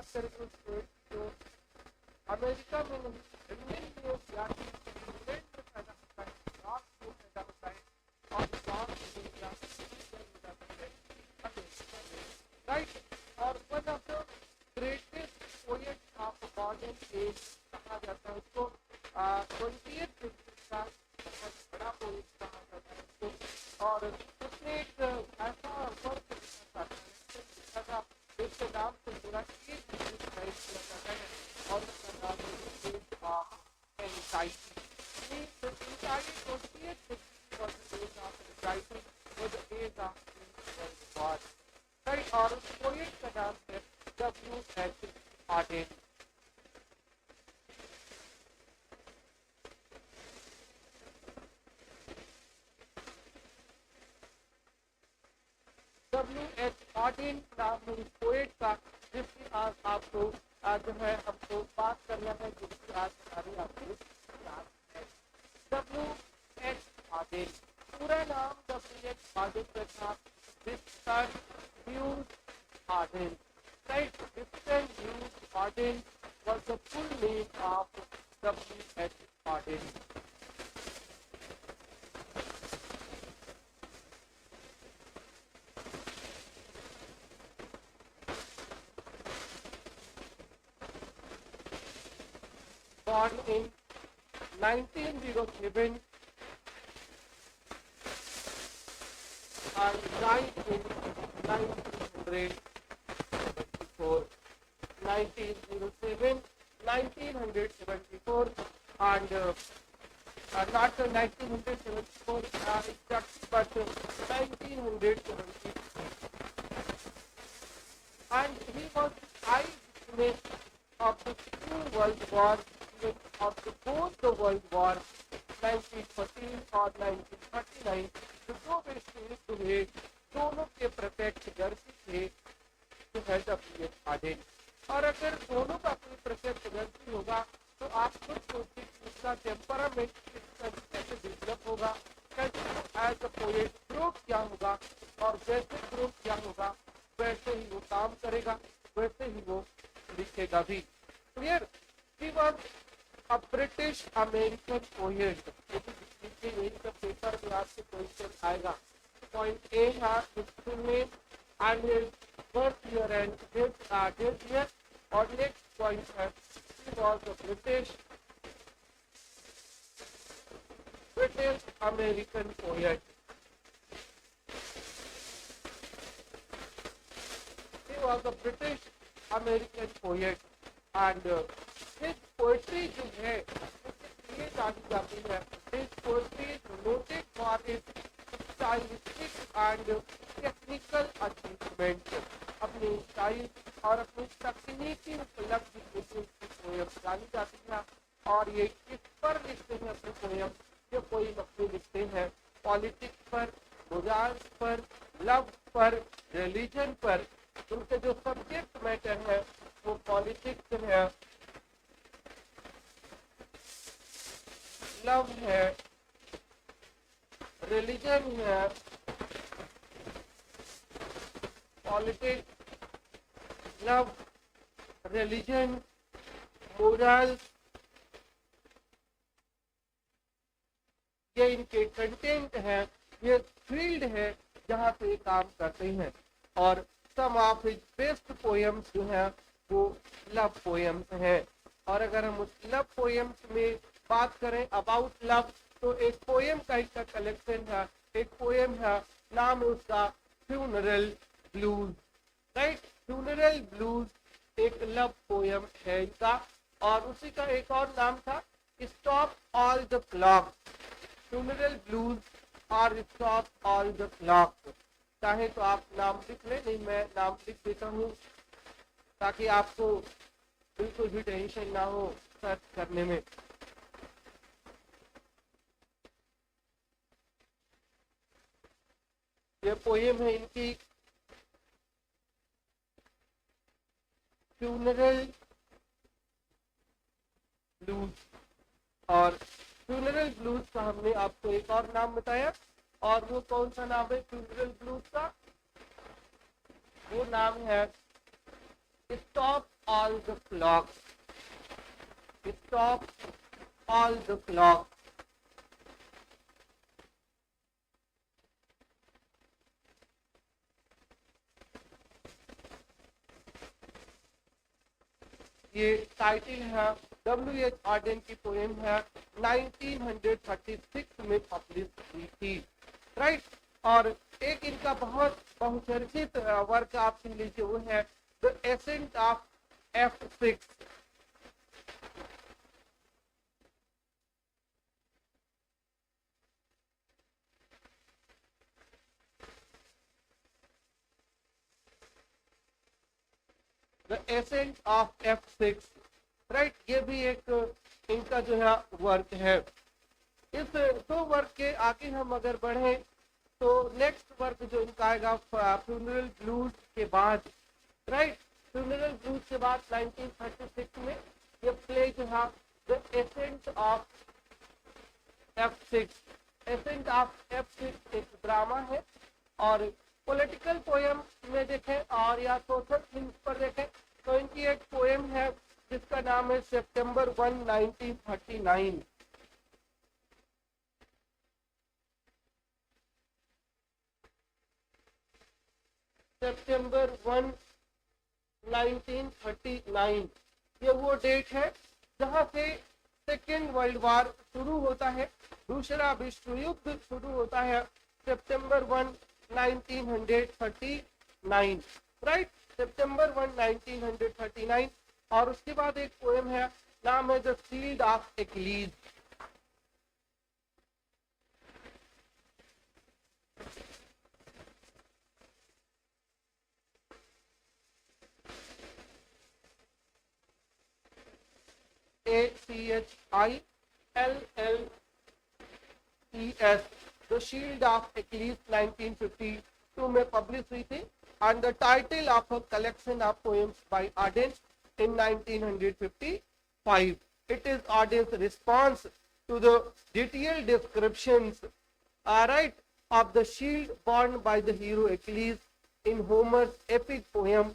बात करेंगे जो अमेरिका में नहीं, इंग्लैंड में या इंग्लैंड में पैदा होता है, न्यूयॉर्क में पैदा होता है और न्यूयॉर्क में या अमेरिका में, राइट। और one of the greatest poet of modern age कहा जाता है उसको, 20th सेंचुरी का बहुत बड़ा पोएट कहा जाता है उसको। और उसने एक ऐसा वर्क लिखा था, इसके नाम से पूरा एज डिस्क्राइब किया जाता है और उसका नाम है age of anxiety. The entire 20th century was the age of anxiety, was the age of World War, right? और उस पोएट का नाम है W.H. Auden। W.H. Auden नाम है इस पोएट का, जिसकी आज आपको जो है हमको बात करना है, जिसकी आज हमारी आपको W.H. Auden। पूरा नाम W.H. Auden का था Winston Hughes Auden, right? Winston Hughes Auden was the full name of W.H. Auden। Born in 1907 and died in 1974, 1907, 1974 and not 1974 exactly, but 1970. And he was eyewitness of the two world wars, of the both the world war 1914 और 1939, जो दो विश्व युद्ध हुए, दोनों के प्रत्यक्षदर्शी थे जो है W.H. Auden। और अगर दोनों का कोई प्रत्यक्षदर्शी होगा तो आप खुद सोचिए उसका टेम्परामेंट कैसे डेवलप होगा, कैसे एज अ पोएट ग्रो क्या होगा, और जैसे ग्रो क्या होगा वैसे ही वो काम करेगा, वैसे ही वो लिखेगा भी। Clear? He was a British American poet. यही सब पेपर में आपसे क्वेश्चन आएगा। पॉइंट ए है full name and his birth year and death year, और नेक्स्ट पॉइंट है he was a British American poet. He was a British American poet and his poetry जो है ये जानी जाती है, his poetry is noted for its stylistic and technical achievement। अपने style और अपनी तकनीकी उपलब्धि के लिए पोएम जानी जाती है। और ये किस पर लिखते हैं अपने पोएम? ये पोएम अपने लिखते हैं पॉलिटिक्स पर, मोराल्स पर, लव पर, रिलीजन पर। उनके जो सब्जेक्ट मैटर है वो पॉलिटिक्स है, लव है, रिलीजन है, पॉलिटिक्स, लव, रिलीजन, मोरल, ये इनके कंटेंट है, ये फील्ड है जहाँ पे ये काम करते हैं। और सम ऑफ हिज बेस्ट पोएम्स जो है वो लव पोएम्स हैं। और अगर हम उस लव पोएम्स में बात करें अबाउट लव, तो एक पोएम का इसका कलेक्शन है, एक पोएम है, नाम है उसका funeral blues, right? Funeral blues एक लव पोएम है इनका। और उसी का एक और नाम था stop all the clock, funeral blues और स्टॉप ऑल द क्लॉक। चाहे तो आप नाम लिख लें, नहीं मैं नाम लिख देता हूँ ताकि आपको बिल्कुल भी टेंशन ना हो सर्च करने में। ये पोएम है इनकी फ्यूनरल ब्लूज। और फ्यूनरल ब्लूज का हमने आपको एक और नाम बताया, और वो कौन सा नाम है फ्यूनरल ब्लूज का? वो नाम है stop all the clocks. Stop all the clocks. ये टाइटल है, W.H. Auden की पोएम है, 1936 में पब्लिश हुई थी, राइट। और एक इनका बहुत बहुचर्चित वर्क आप सुन लीजिए, वो है the ascent of F6। The ascent of F6, right. ये भी एक इनका जो है वर्क है। इस दो वर्क के आगे हम अगर बढ़े तो नेक्स्ट वर्क जो इनका आएगा फ्यूनरल ब्लूज के बाद, राइट। फ्यूनरल ब्लूज के बाद 1936 में ये प्ले जो है the ascent of F6। Accent of F6 एक ड्रामा है, और पॉलिटिकल पोएम में देखें और या सोशल थीम्स पर देखें तो इनकी एक पोएम है जिसका नाम है सितंबर 1, 1939। सितंबर 1, 1939 ये वो डेट है जहां से सेकेंड वर्ल्ड वॉर शुरू होता है, दूसरा विश्व युद्ध शुरू होता है सितंबर 1, 1939, राइट। सितंबर 1, 1939। और उसके बाद एक पोएम है, नाम है the shield of Achilles. ACHILLES, the shield of Achilles 1952 में पब्लिश हुई थी, and the title of a collection of poems by Auden in 1955. It is Auden's response to the detailed descriptions, right, of the shield borne by the hero Achilles in Homer's epic poem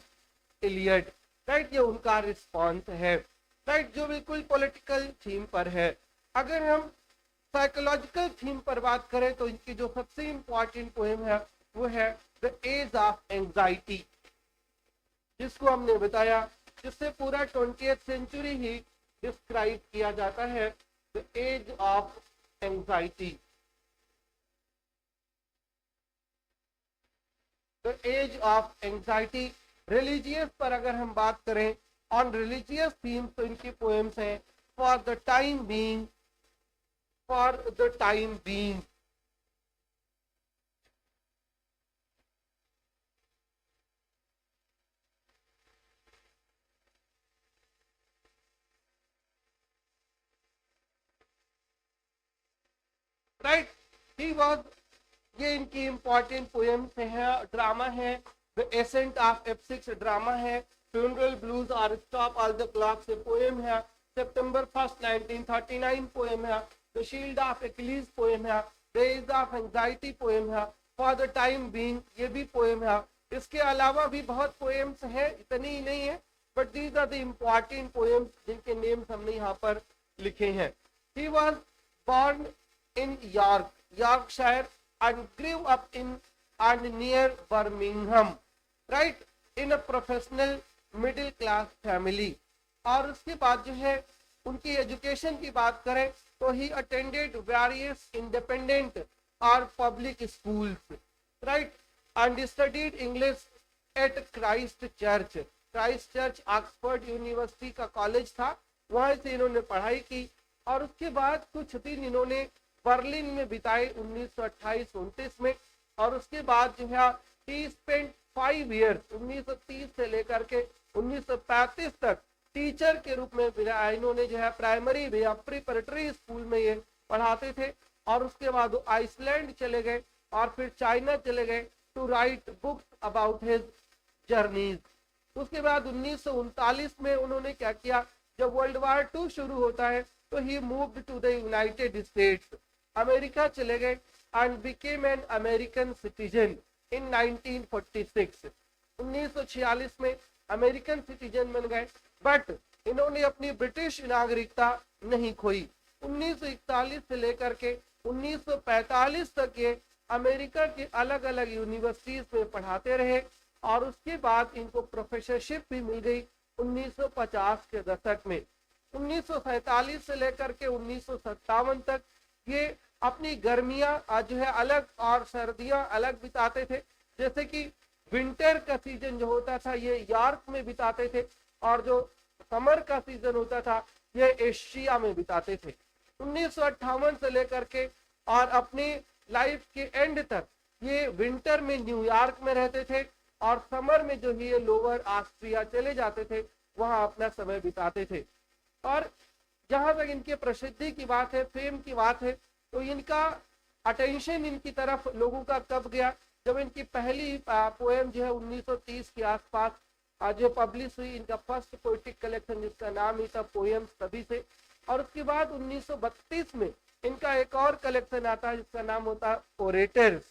Iliad, right। ये उनका response है, right, जो बिल्कुल political theme पर है। अगर हम psychological theme पर बात करें तो इनकी जो सबसे इंपॉर्टेंट पोएम है वो है द एज ऑफ एंजाइटी, जिसको हमने बताया, जिससे पूरा 20th सेंचुरी ही डिस्क्राइब किया जाता है, the age of anxiety. The age of anxiety. Religious पर अगर हम बात करें, ऑन रिलीजियस थीम्स, तो इनकी पोएम्स हैं for the time being, for the time being. Right, he was, ये इनकी इंपॉर्टेंट पोएम्स है। ड्रामा है the ascent of F6 drama है, फ्यूनरल ब्लूज और स्टॉप ऑल द क्लॉक से पोएम है, सितंबर 1, 1939 पोएम है, the shield of Achilles poem है, the age of anxiety poem है, फॉर द टाइम बीइंग ये भी पोएम है। इसके अलावा भी बहुत पोएम्स हैं, इतनी ही नहीं है, but these are the important poems जिनके नेम्स हमने यहाँ पर लिखे हैं। He was born in Yorkshire and grew up in and near Birmingham, right, in a professional middle class family। और उसके बाद जो है उनकी एजुकेशन की बात करें तो ही अटेंडेड वेरियस इंडिपेंडेंट और public schools, right, and studied English at Christ church Oxford university का कॉलेज था, वहां से इन्होंने पढ़ाई की। और उसके बाद कुछ दिन इन्होंने बर्लिन में बिताए 1928-29 में। और उसके बाद जो है ही स्पेंट 5 years 1930 से लेकर के 1935 तक टीचर के रूप में इन्होंने जो है प्राइमरी या प्रीपरेटरी स्कूल में ये पढ़ाते थे। और उसके बाद वो आइसलैंड चले गए और फिर चाइना चले गए to write books about his journeys. उसके बाद 1939 में उन्होंने क्या किया, जब वर्ल्ड वॉर 2 शुरू होता है तो he moved to the United States, America चले गए and became an American citizen in 1946। 1946 में अमेरिकन सिटीजन बन गए, बट इन्होंने अपनी ब्रिटिश नागरिकता नहीं खोई। 1941 से लेकर के 1945 तक ये अमेरिका के अलग अलग यूनिवर्सिटीज में पढ़ाते रहे और उसके बाद इनको प्रोफेसरशिप भी मिल गई 1950 के दशक में। 1947 से लेकर के 1957 तक ये अपनी गर्मियां जो है अलग और सर्दियां अलग बिताते थे। जैसे कि विंटर का सीजन जो होता था ये यॉर्क में बिताते थे और जो समर का सीजन होता था ये एशिया में बिताते थे। 1958 से लेकर के और अपनी लाइफ के एंड तक ये विंटर में न्यूयॉर्क में रहते थे और समर में जो ये लोअर ऑस्ट्रिया चले जाते थे वहां अपना समय बिताते थे। और जहां तक इनके प्रसिद्धि की बात है, फेम की बात है, तो इनका अटेंशन इनकी तरफ लोगों का कब गया जब इनकी पहली पोएम जो है 1930 के आसपास जो पब्लिश हुई, इनका फर्स्ट पोएटिक कलेक्शन जिसका नाम ही था पोएम्स तभी से। और उसके बाद 1932 में इनका एक और कलेक्शन आता है जिसका नाम होता है ओरेटर्स,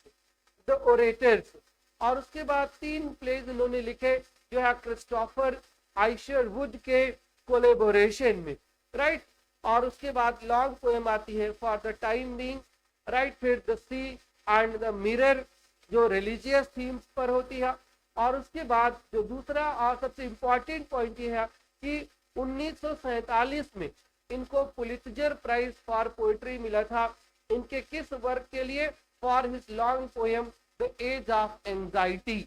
द ओरेटर्स। और उसके बाद 3 प्लेज इन्होंने लिखे जो है क्रिस्टोफर आइशरवुड के कोलेबोरेशन में, राइट। और उसके बाद लॉन्ग पोएम आती है for the time being, right. फिर the sea and the mirror जो रिलीजियस थीम्स पर होती है। और उसके बाद जो दूसरा और सबसे इम्पोर्टेंट पॉइंट ये है कि 1947 में इनको पुलित्जर प्राइज फॉर पोएट्री मिला था। इनके किस वर्क के लिए? For his long poem the age of anxiety,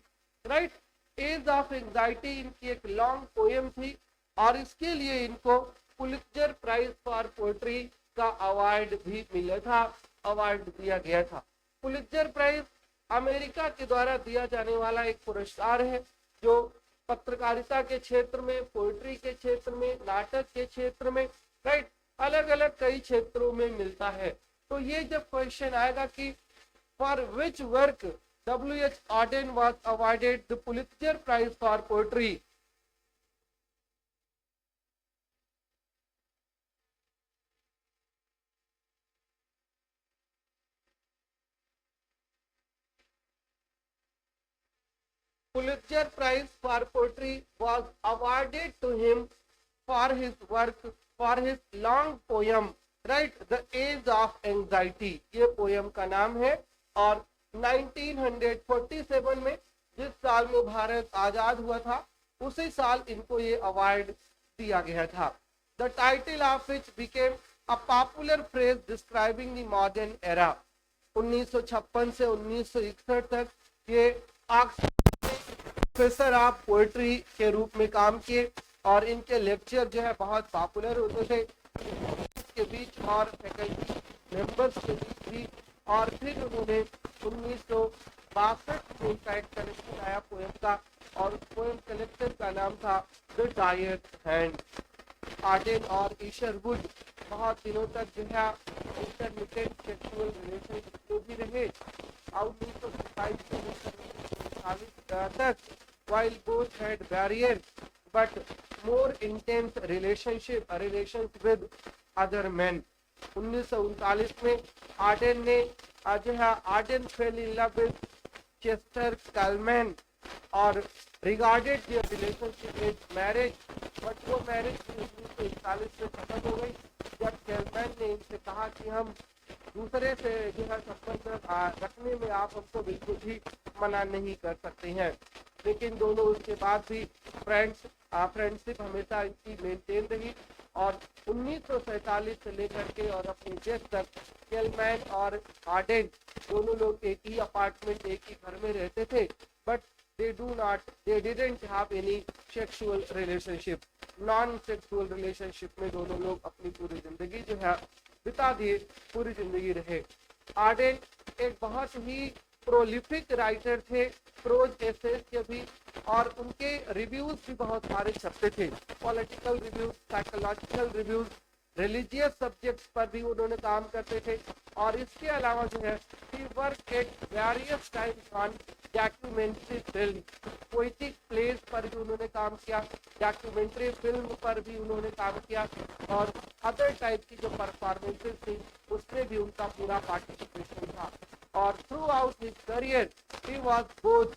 right. Age of anxiety इनकी एक लॉन्ग पोएम थी और इसके लिए इनको पुलित्जर प्राइज फॉर पोएट्री का अवार्ड भी मिला था, अवार्ड दिया गया था। पुलित्जर प्राइज अमेरिका के द्वारा दिया जाने वाला एक पुरस्कार है जो पत्रकारिता के क्षेत्र में, पोएट्री के क्षेत्र में, नाटक के क्षेत्र में, राइट, अलग अलग कई क्षेत्रों में मिलता है। तो ये जब क्वेश्चन आएगा कि for which work W.H. Auden was awarded the Pulitzer Prize for Poetry, Pulitzer Prize for Poetry was awarded to him for his work, for his long poem, right, The Age of Anxiety, ये poem का नाम है। और 1947 में जिस साल में भारत आजाद हुआ था उसी साल इनको ये अवार्ड दिया गया था। The title of which became a popular phrase describing the modern era। 1956 से 1961 तक ये प्रोफेसर ऑफ पोएट्री के रूप में काम किए और इनके लेक्चर जो है बहुत पॉपुलर होते थे के बीच और फैकल्टी मेंबर्स के बीच भी। और फिर उन्होंने 1962 में इनका एक कलेक्शन आया पोएम का और उस पोएम कलेक्शन का नाम था द टायर्ड हैंड। आर्डेन और ईशरवुड बहुत दिनों तक जो है इंटरमिटेंट सेक्सुअल रिलेशन भी रहे और 1927 से 1940 तक, while both had barriers but more intense relations with other men। 1939 में आर्डेन ने जो है Auden fell in love with Chester Kallman और regarded their relationship as marriage, but वो मैरिज 1941 में खत्म हो गई जब कलमैन ने इनसे कहा कि हम दूसरे से जो है संबंध रखने में आप हमको बिल्कुल भी मना नहीं कर सकते हैं। लेकिन दोनों उसके बाद भी फ्रेंडशिप हमेशा इनकी मेंटेन रही और 1947 से लेकर के और अपनी डेथ तक कलमैन और आर्डेन दोनों लोग एक ही अपार्टमेंट, एक ही घर में रहते थे, but they didn't have any sexual relationship, non sexual relationship में दोनों लोग अपनी पूरी जिंदगी जो है बिता दिए, पूरी जिंदगी रहे। आर्डेन एक बहुत ही प्रोलिफिक राइटर थे, प्रोज एसेस के भी, और उनके रिव्यूज भी बहुत सारे छपते थे, political reviews, psychological reviews, religious subjects पर भी उन्होंने काम करते थे। और इसके अलावा जो है he worked at various times on documentary film, poetic plays पर भी उन्होंने काम किया, डॉक्यूमेंट्री फिल्म पर भी उन्होंने काम किया और अदर टाइप की जो परफॉर्मेंसेस थी उसमें भी उनका पूरा पार्टिसिपेशन था। और through out his career he was both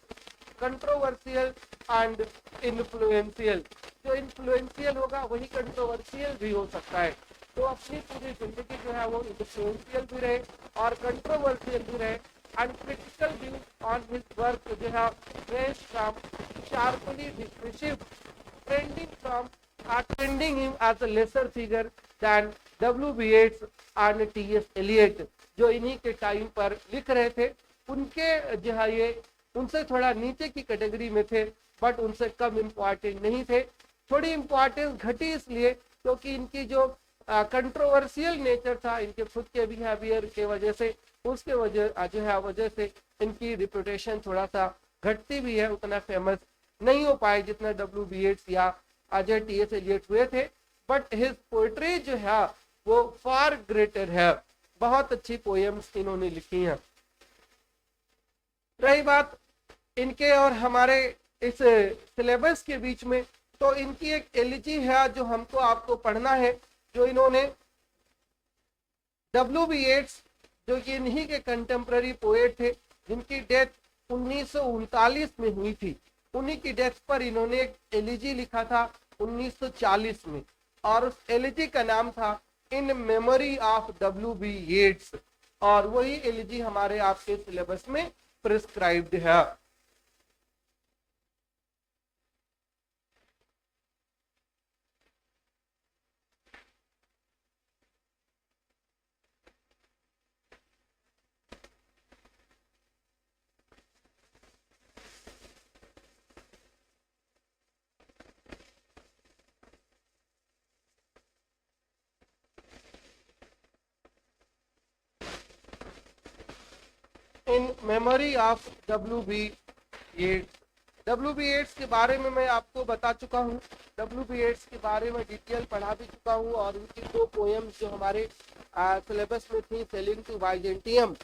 controversial and influential. जो इन्फ्लुएंशियल होगा वही कंट्रोवर्शियल भी हो सकता है। तो अपनी पूरी जिंदगी जो है वो इन्फ्लुएंशियल भी रहे और कंट्रोवर्शियल भी रहे। And critical view on his work जो है range from sharply dismissive trending him as a lesser figure than W.B. Yeats and T.S. Eliot, जो इन्हीं के टाइम पर लिख रहे थे। उनके जो है ये उनसे थोड़ा नीचे की कैटेगरी में थे, बट उनसे कम इम्पोर्टेंट नहीं थे। थोड़ी इम्पोर्टेंस घटी इसलिए क्योंकि इनकी जो कंट्रोवर्शियल नेचर था इनके खुद के बिहेवियर के वजह से, उसके वजह से इनकी रिपुटेशन थोड़ा सा घटती भी है, उतना फेमस नहीं हो पाए जितना W.B. Yeats या अजय T.S. एलियट हुए थे। बट हिज पोएट्री जो है वो फार ग्रेटर है, बहुत अच्छी पोएम्स इन्होंने लिखी हैं। रही बात इनके और हमारे इस सिलेबस के बीच में, तो इनकी एक एलिजी है जो हमको आपको पढ़ना है, जो इन्होंने W.B. Yeats जो कि इन्हीं के कंटेम्प्ररी पोएट थे, जिनकी डेथ 1939 में हुई थी, उन्हीं की डेथ पर इन्होंने एक एलिजी लिखा था 1940 में, और उस एलिजी का नाम था इन मेमोरी ऑफ W.B. Yeats, और वही एलिजी हमारे आपके सिलेबस में प्रिस्क्राइब्ड है। इन memory of W.B. Yeats। W.B. Yeats के बारे में मैं आपको बता चुका हूँ, W.B. Yeats के बारे में डिटेल पढ़ा भी चुका हूँ, और उनकी दो पोएम्स जो हमारे सिलेबस में थी, सेलिंग टू बाइजेंटियम,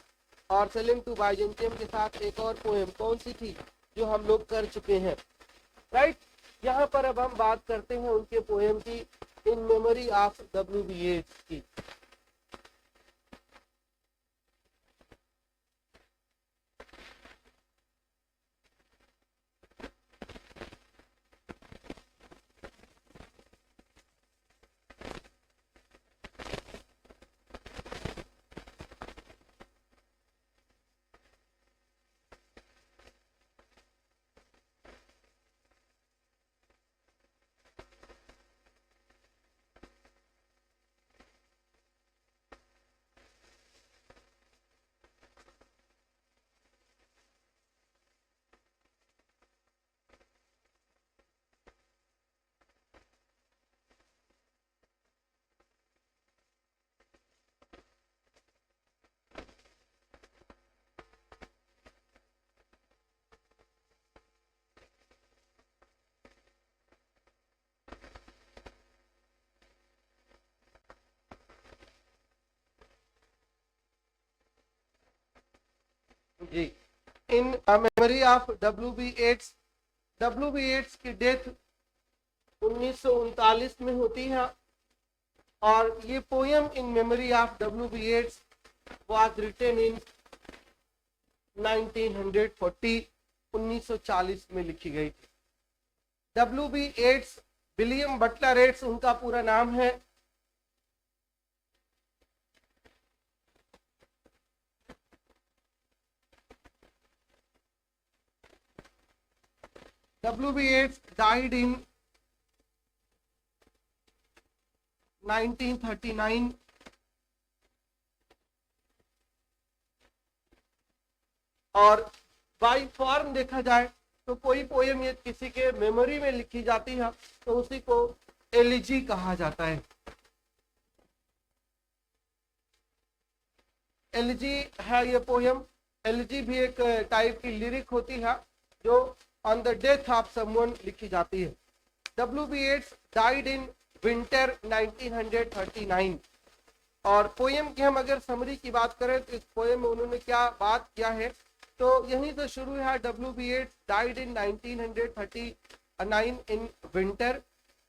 और सेलिंग टू बाइजेंटियम के साथ एक और पोएम कौन सी थी जो हम लोग कर चुके हैं, राइट। यहाँ पर अब हम बात करते हैं उनके पोएम की, इन मेमोरी ऑफ W.B. Yeats की। जी, in memory of W.B. Yeats, W.B. Yeats की डेथ 1939 में होती है, और ये poem in memory of W.B. Yeats was written in 1940, 1940 में लिखी गई थी। W.B. Yeats, विलियम बटलर येट्स उनका पूरा नाम है। W.B. Yeats died in 1939, और बाई फॉर्म देखा जाए तो कोई पोएम ये किसी के मेमोरी में लिखी जाती है तो उसी को एलिजी कहा जाता है। एलिजी है ये पोएम। एलिजी भी एक टाइप की लिरिक होती है जो on the death of someone लिखी जाती है। W.B. Yeats died in winter 1939, और पोएम की हम अगर समरी की बात करें तो इस पोएम में उन्होंने क्या बात किया है, तो यहीं से शुरू है। W.B. Yeats died in 1939 in winter,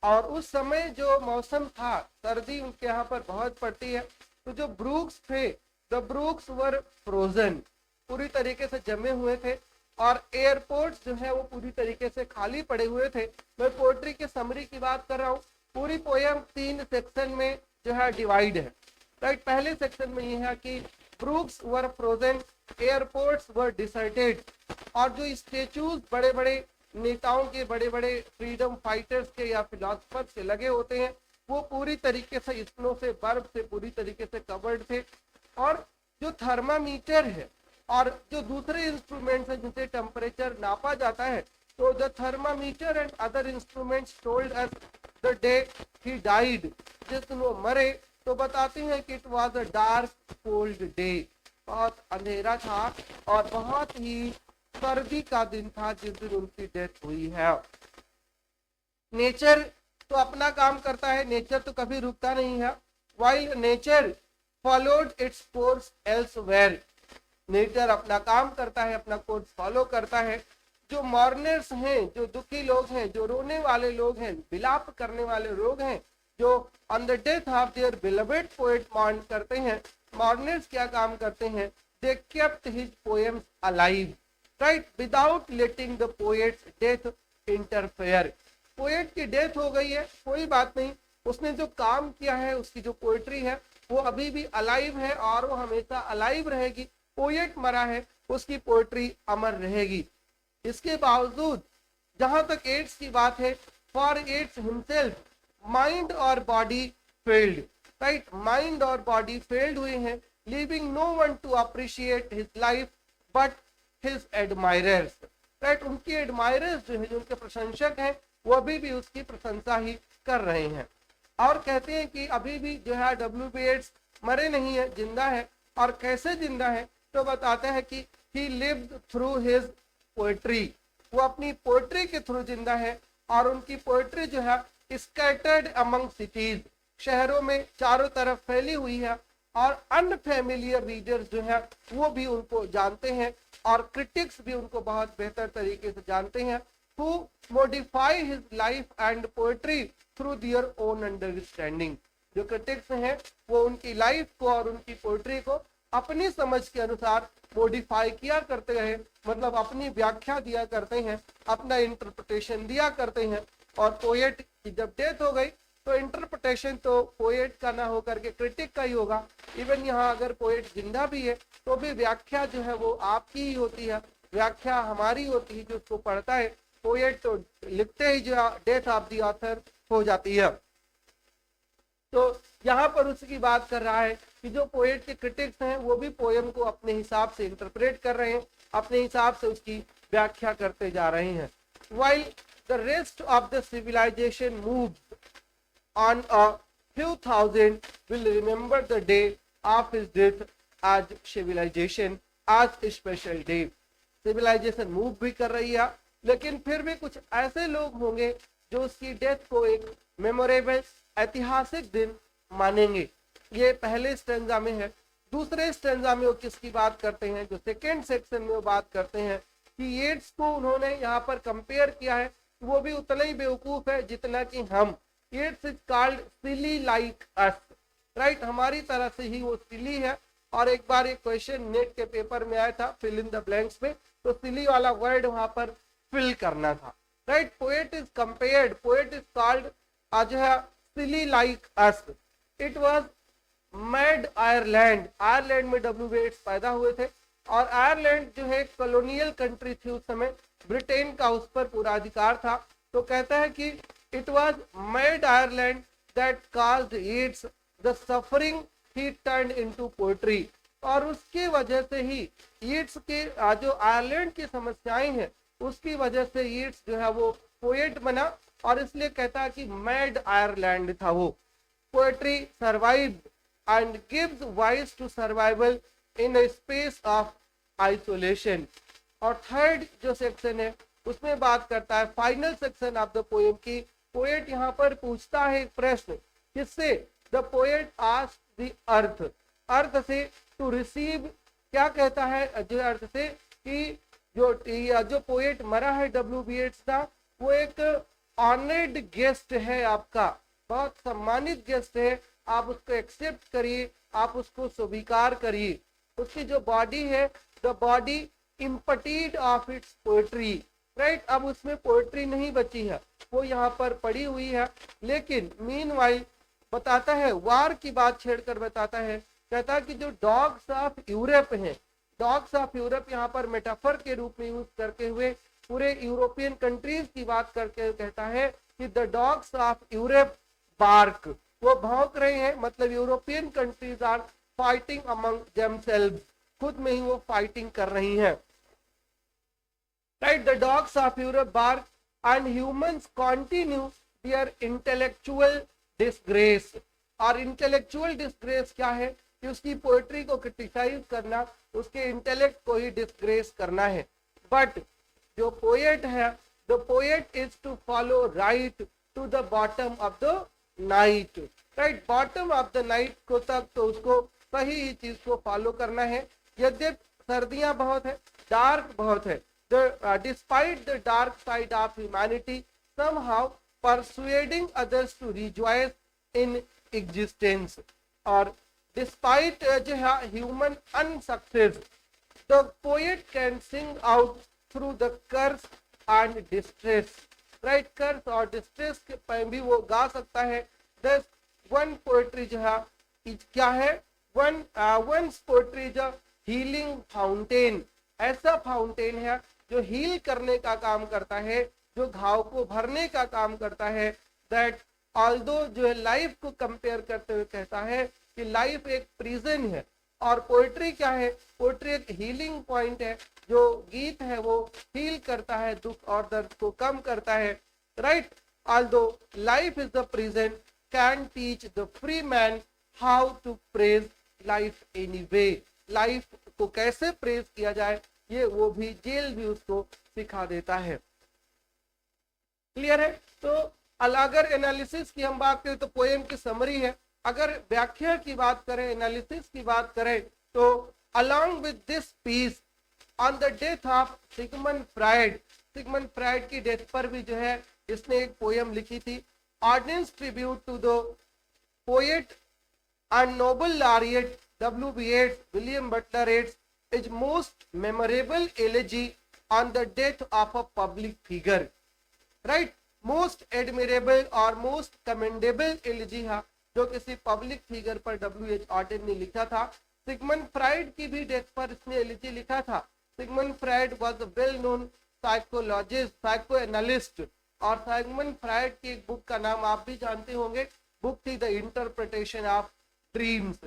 और उस समय जो मौसम था, सर्दी उनके यहाँ पर बहुत पड़ती है, तो जो ब्रूक्स थे, द ब्रूक्स वर फ्रोजन, पूरी तरीके से जमे हुए थे, और एयरपोर्ट्स जो है वो पूरी तरीके से खाली पड़े हुए थे। मैं पोएट्री के समरी की बात कर रहा हूँ। पूरी पोयम 3 सेक्शन में जो है डिवाइड है, राइट। पहले सेक्शन में ये है कि ब्रूक्स वर फ्रोजन, एयरपोर्ट्स वर डिसर्टेड, और जो स्टेचूज बड़े बड़े नेताओं के, बड़े बड़े फ्रीडम फाइटर्स के या फिलोसफर्स के लगे होते हैं, वो पूरी तरीके से स्नो से, बर्फ से पूरी तरीके से कवर्ड थे। और जो थर्मामीटर है और जो दूसरे इंस्ट्रूमेंट्स हैं जिनसे टेम्परेचर नापा जाता है, तो the thermometer and other instruments told us the day he died, जिस दिन वो मरे तो बताते हैं कि it was a dark cold day, बहुत अंधेरा था और बहुत ही सर्दी का दिन था जिस दिन उनकी डेथ हुई है। नेचर तो अपना काम करता है, नेचर तो कभी रुकता नहीं है। While nature followed its course elsewhere, nature अपना काम करता है, अपना कोर्स फॉलो करता है। जो मॉर्नर्स हैं, जो दुखी लोग हैं, जो रोने वाले लोग हैं, विलाप करने वाले लोग हैं, जो on the death of their beloved poet mourn करते हैं, मॉर्नर्स क्या काम करते हैं, they kept his poems alive, right, without letting the poet's death interfere. Poet की डेथ हो गई है, कोई बात नहीं, उसने जो काम किया है, उसकी जो पोएट्री है वो अभी भी अलाइव है और वो हमेशा अलाइव रहेगी। पोएट मरा है, उसकी पोएट्री अमर रहेगी। इसके बावजूद जहां तक एड्स की बात है, फॉर एड्स हिमसेल्फ माइंड और बॉडी फेल्ड, राइट, माइंड और बॉडी फेल्ड हुए हैं, leaving no one to appreciate his life but his admirers, right. उनके एडमायरर्स जो है, जो उनके प्रशंसक हैं, वो अभी भी उसकी प्रशंसा ही कर रहे हैं। और कहते हैं कि अभी भी जो है डब्ल्यू.बी. येट्स मरे नहीं है, जिंदा है। और कैसे जिंदा है, तो बताते हैं कि ही लिव्ड थ्रू हिज पोएट्री, वो अपनी पोएट्री के थ्रू जिंदा है। और उनकी पोएट्री जो है स्कैटर्ड अमंग सिटीज, शहरों में चारों तरफ फैली हुई है, और अनफेमिलियर रीडर्स जो है वो भी उनको जानते हैं, और क्रिटिक्स भी उनको बहुत बेहतर तरीके से जानते हैं, who modify his life and poetry through their own understanding। जो क्रिटिक्स हैं वो उनकी लाइफ को और उनकी पोएट्री को अपनी समझ के अनुसार मॉडिफाई किया करते हैं, मतलब अपनी व्याख्या दिया करते हैं, अपना इंटरप्रिटेशन दिया करते हैं। और पोएट की जब डेथ हो गई तो इंटरप्रिटेशन तो पोएट का ना होकर के क्रिटिक का ही होगा। इवन यहाँ अगर पोएट जिंदा भी है तो भी व्याख्या जो है वो आपकी ही होती है, व्याख्या हमारी होती है जो उसको पढ़ता है। पोएट तो लिखते ही जो डेथ ऑफ द ऑथर हो जाती है। तो यहाँ पर उसकी बात कर रहा है कि जो पोएट के क्रिटिक्स हैं वो भी पोएम को अपने हिसाब से इंटरप्रेट कर रहे हैं, अपने हिसाब से उसकी व्याख्या करते जा रहे हैं। While the rest of the civilization moves on, a few thousand will remember the day of his death as civilization as a special day। Civilization move भी कर रही है, लेकिन फिर भी कुछ ऐसे लोग होंगे जो उसकी डेथ को एक मेमोरेबल, ऐतिहासिक दिन मानेंगे। ये पहले स्टेंजा में है। दूसरे स्टेंजा में वो किसकी बात करते हैं, जो सेकेंड सेक्शन में वो बात करते हैं कि येट्स को उन्होंने यहाँ पर कंपेयर किया है, वो भी उतना ही बेवकूफ है जितना कि हम। Yeats is called silly like us, right, हमारी तरह से ही वो सिली है। और एक बार एक क्वेश्चन नेट के पेपर में आया था फिल इन द ब्लैंक्स में, तो सिली वाला वर्ड वहां पर फिल करना था, right. Poet is compared, poet is called जो है silly like us. It was mad Ireland, Ireland में डब्ल्यू येट्स पैदा हुए थे, और आयरलैंड जो है कॉलोनियल कंट्री थी उस समय, ब्रिटेन का उस पर पूरा अधिकार था। तो कहता है कि it was mad Ireland that caused Yeats the suffering he turned into poetry, और उसकी वजह से ही येट्स के जो आयरलैंड की समस्याएं हैं उसकी वजह से येट्स जो है वो पोएट बना, और इसलिए कहता है कि मैड आयरलैंड था वो। Poetry survive and gives voice to survival in a space of isolation. और थर्ड जो सेक्शन है उसमें बात करता है final section of the poem की। पोएट यहाँ पर पूछता है एक प्रश्न, किससे, the poet asked the earth, earth से टू रिसीव, क्या कहता है जो अर्थ से कि जो पोएट मरा है डब्ल्यू.बी. येट्स का, वो एक ऑनर्ड गेस्ट है आपका, बहुत सम्मानित गेस्ट है, आप उसको एक्सेप्ट करिए, आप उसको स्वीकार करिए। उसकी जो बॉडी है, the body emptied of its poetry, right. अब उसमें पोएट्री नहीं बची है, वो यहाँ पर पड़ी हुई है। लेकिन मीनवाइल बताता है, वार की बात छेड़कर बताता है, कहता है कि जो डॉग्स ऑफ यूरोप हैं, डॉग्स ऑफ यूरोप यहाँ पर मेटाफर के रूप में यूज करके हुए पूरे यूरोपियन कंट्रीज की बात करके कहता है कि the dogs of Europe bark, वो भौंक रहे हैं, मतलब European countries are fighting among themselves, खुद में ही वो फाइटिंग कर रही हैं, right. The dogs of Europe bark and humans continue their intellectual disgrace. और इंटेलेक्चुअल डिसग्रेस क्या है कि उसकी पोएट्री को क्रिटिसाइज करना, उसके इंटेलेक्ट को ही डिसग्रेस करना है। बट जो पोएट है, the poet is to follow right to the bottom of the night, right. Bottom of the night को तक तो उसको सही चीज को फॉलो करना है। यद्यपि सर्दियां बहुत है, डार्क बहुत है, despite the dark side of humanity somehow persuading others to rejoice in existence. और डिस्पाइट जो है human unsuccess, the poet can sing out through the curse and distress, right. Curse और डिस्ट्रेस पे भी वो गा सकता है। दस वन पोएट्री जो है क्या है, वंस पोएट्री जो हीलिंग फाउंटेन, ऐसा फाउंटेन है जो हील करने का काम करता है, जो घाव को भरने का काम करता है। दैट ऑल्दो जो है लाइफ को कंपेयर करते हुए कहता है कि लाइफ एक प्रिजन है, और पोएट्री क्या है, पोएट्री एक हीलिंग पॉइंट है, जो गीत है वो हील करता है, दुख और दर्द को कम करता है, right. Although life is the prison can teach the free man how to praise life anyway, life को कैसे प्रेज किया जाए ये वो भी जेल भी उसको सिखा देता है। क्लियर है। तो अगर एनालिसिस की हम बात करें तो पोएम की समरी है। अगर व्याख्या की बात करें, एनालिसिस की बात करें, तो along with this piece on the death of Sigmund Freud, Sigmund Freud की डेथ पर भी जो है इसने एक पोएम लिखी थी, Auden's tribute to the poet and Nobel laureate W.B. Yeats, William Butler Yeats, is most memorable elegy on the death of a public figure, right? Most admirable और most commendable elegy है जो किसी public figure पर W.H. Auden ने लिखा था। Sigmund Freud की भी डेथ पर इसने एलिजी लिखा था। Sigmund Freud was a well known psychologist, psycho analyst, और सिगमंड फ्राइड की एक बुक का नाम आप भी जानते होंगे, बुक थी the interpretation of dreams,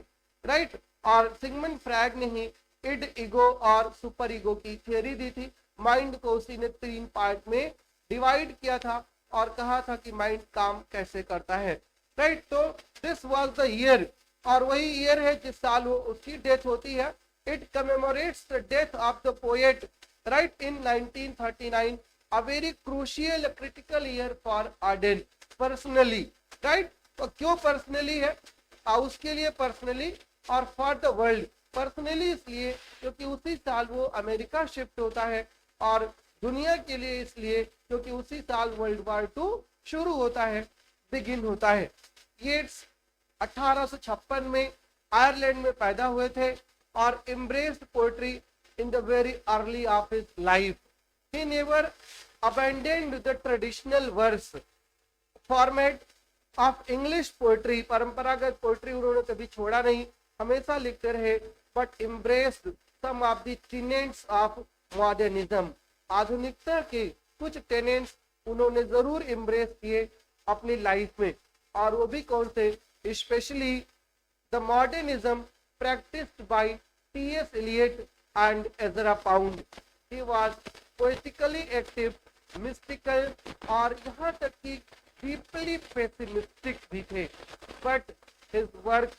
right. और सिगमंड फ्राइड ने ही इड, ईगो और सुपर ईगो की थ्योरी दी थी। माइंड को उसी ने 3 पार्ट में डिवाइड किया था और कहा था कि माइंड काम कैसे करता है, राइट। तो दिस वाज द ईयर, और वही ईयर है जिस साल वो उसकी डेथ होती है। It commemorates the death of the poet, right, in 1939, a very crucial critical year for Odean personally, right. तो क्यों पर्सनली है, उसके लिए पर्सनली, और फॉर द वर्ल्ड पर्सनली इसलिए क्योंकि उसी साल वो अमेरिका शिफ्ट होता है, और दुनिया के लिए इसलिए क्योंकि उसी साल वर्ल्ड वॉर 2 शुरू होता है, बिगिन होता है। येट्स 1856 में आयरलैंड में पैदा हुए थे और embraced poetry in the very early of his life. He never abandoned the traditional verse format of English poetry. परंपरागत पोएट्री उन्होंने कभी छोड़ा नहीं, हमेशा लिखते रहे, but embraced some of the tenets of modernism. आधुनिकता के कुछ टेनेंट्स उन्होंने जरूर एम्ब्रेस किए अपनी लाइफ में, और वो भी कौन से, specially the modernism practiced by T.S. Eliot and Ezra Pound. He was poetically active, mystical, और यहाँ तक कि deeply pessimistic भी थे. But his work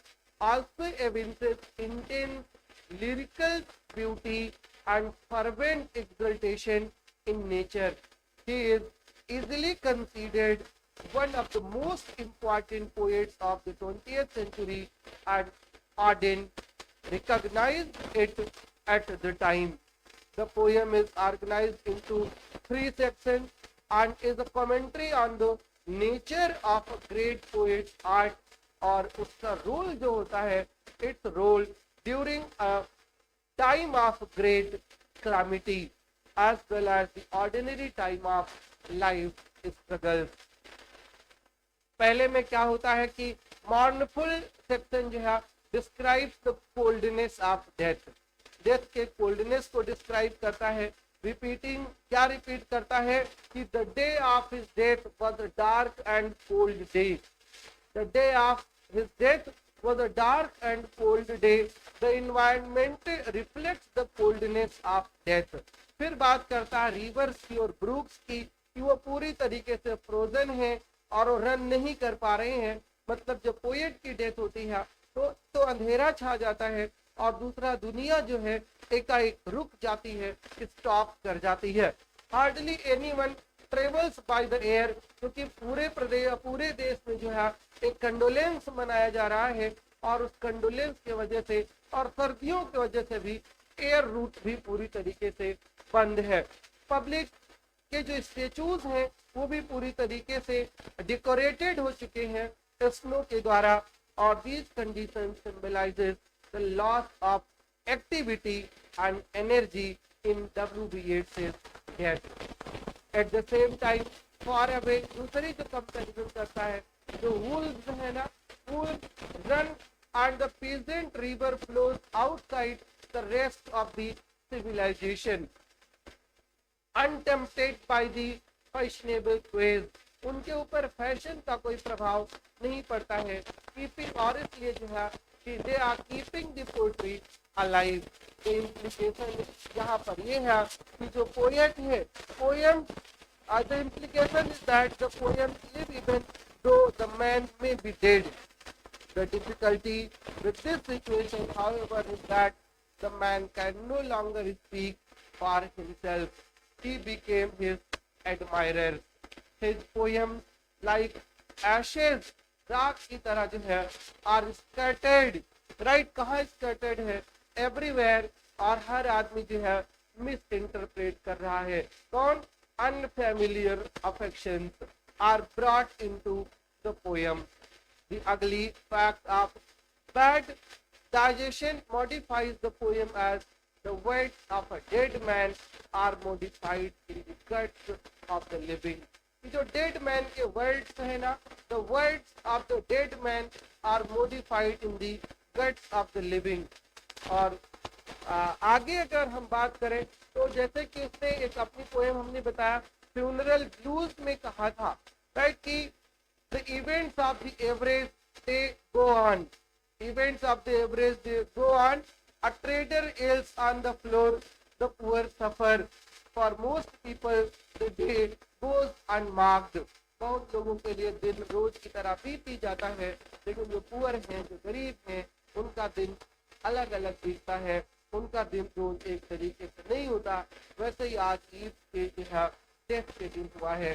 also evinces intense lyrical beauty and fervent exaltation in nature. He is easily considered one of the most important poets of the 20th century, and Auden recognized it at the time. The poem is organized into 3 sections and is a commentary on the nature of a great poet's art, और उसका role जो होता है, its role during a time of great calamity as well as the ordinary time of life struggles. पहले में क्या होता है कि mournful section जो है describes the coldness of death. Death के कोल्डनेस को डिस्क्राइब करता है. रिपीटिंग क्या रिपीट करता है कि the day of his death was a dark and cold day. The day of his death was a dark and cold day. The environment reflects the coldness of death. फिर बात करता है reverse की और Brooks की कि वो पूरी तरीके से फ्रोजन है और वो रन नहीं कर पा रहे हैं. मतलब जब पोएट की डेथ होती है तो अंधेरा छा जाता है और दूसरा दुनिया जो है एकाएक रुक जाती है, स्टॉप कर जाती है. Hardly anyone travels by the air, क्योंकि पूरे देश में जो है एक कंडोलेंस मनाया जा रहा है और उस कंडोलेंस की वजह से और सर्दियों की वजह से भी एयर रूट भी पूरी तरीके से बंद है. पब्लिक के जो स्टेचूज हैं वो भी पूरी तरीके से डेकोरेटेड हो चुके हैं स्नो के द्वारा और these condition symbolises the loss of activity and energy in WBH's death. At the same time for away दूसरी जो कंपैरिजन करता है जो वुल्व्स है ना, wolves run and the peasant river flows outside the rest of the civilisation untempted by the fashionable craze. उनके ऊपर fashion का कोई प्रभाव नहीं पड़ता है. कीपिंग और इसलिए जो है कि they are keeping the poetry alive. The implication यहाँ पर ये है कि जो पोएट है, poem the implication is that the poem live even though the man may be dead. The difficulty with this situation, however, is that the man can no longer speak for himself. He became his admirer. His poems, like ashes, राख की तरह जो है, are scattered. Right? कहाँ scattered है? Everywhere. और हर आदमी जो है misinterpret कर रहा है. कौन? Unfamiliar affections are brought into the poem. The ugly fact of bad digestion modifies the poem as the words of a dead man are modified in the guts of the living. जो dead man के words है ना, the words of the dead man are modified in the guts of the living. और आगे अगर हम बात करें तो जैसे कि उसने एक अपनी पोएम हमने बताया फ्यूनरल ब्लूज में कहा था, राइट, कि the events of the average day go on. Events of the average day go on. A trader yells on the floor. The poor suffer. For most people, the day goes unmarked. बहुत लोगों के लिए दिन रोज की तरह बीती जाता है, लेकिन जो पुअर हैं, जो गरीब हैं, उनका दिन अलग अलग बीतता है. उनका दिन रोज एक तरीके से नहीं होता. वैसे ही आज ईद के डेथ के दिन हुआ है.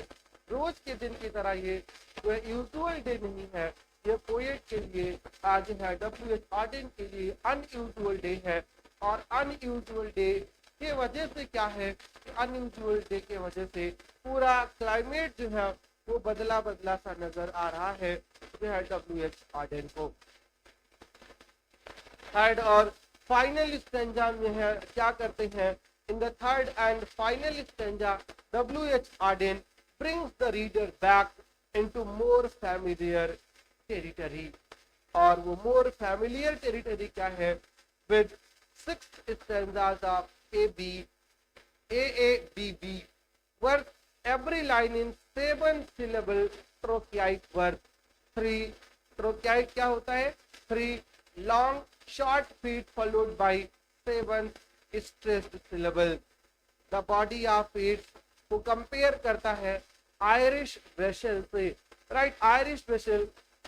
रोज के दिन की तरह ये यूजुअल डे नहीं है. ये पोएट के लिए आज है, WH Auden के लिए अनयूजुअल डे है. और अनयूजुअल डे के वजह से क्या है, अनयूजुअल डे के वजह से पूरा क्लाइमेट जो है वो बदला बदला सा नजर आ रहा है जो है WH Auden को. थर्ड और फाइनल स्टेंजा में है क्या करते हैं. In the third and final stanza WH Auden brings the reader back into more familiar territory. और वो more familiar territory क्या है, with 6 stanzas of AABB verse, every line in 7 syllable trochaic verse. 3 trochaic क्या होता है, 3 long short feet followed by 7 stressed syllable. The body of it को compare करता है आयरिश वेसल से, राइट. आयरिश वेसल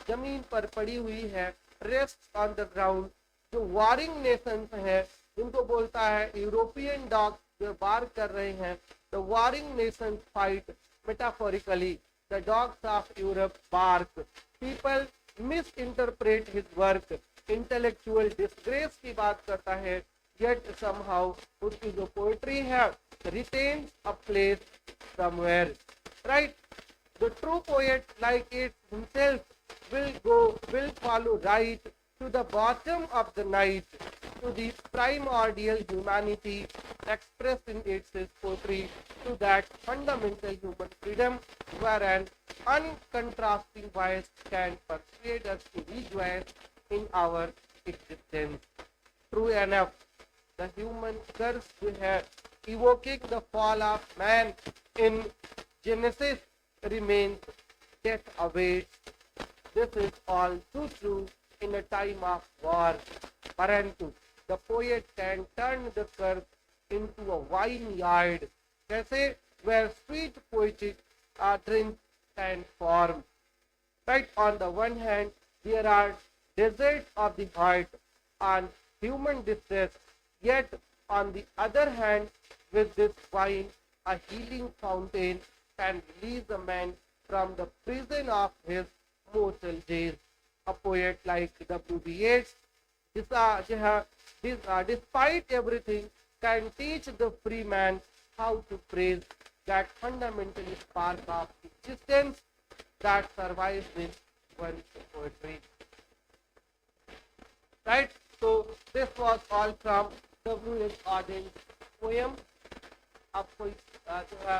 जमीन पर पड़ी हुई है, रेस्ट ऑन द ग्राउंड. जो वारिंग नेशंस है जिनको बोलता है यूरोपियन डॉग जो वार कर रहे हैं, the warring nations fight metaphorically. The dogs of Europe bark. People misinterpret his work. Intellectual disgrace की बात करता है, येट समहाउ उसकी जो पोएट्री है retains a place somewhere, right. The true poet, like it himself, will follow right to the bottom of the night, to the primordial humanity expressed in its poetry to that fundamental human freedom wherein uncontrasting voice can persuade us to rejoice in our existence. True enough, the human curse we have evoking the fall of man in Genesis remains, death awaits. This is all too true in a time of war. Parantu, the poet can turn the curse into a vineyard, कैसे where sweet poetic drinks can form. Right, on the one hand, there are deserts of the heart and human distress, yet on the other hand, with this wine, a healing fountain can release a man from the prison of his mortal days. A poet like W.B. Yeats, despite everything, can teach the free man how to praise that fundamental spark of existence that survives in one's poetry. Right? So this was all from W.H. Auden's poem. अब कोई जो है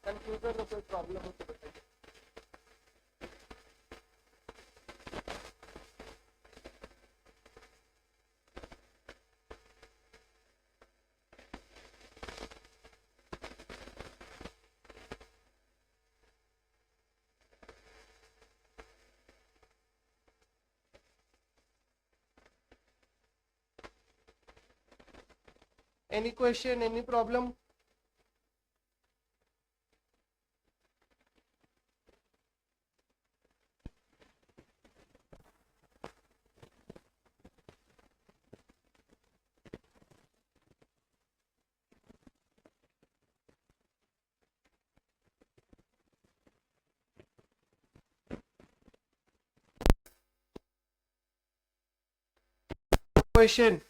confusion में कोई problem हो तो बताइए. Any question, any problem? Question.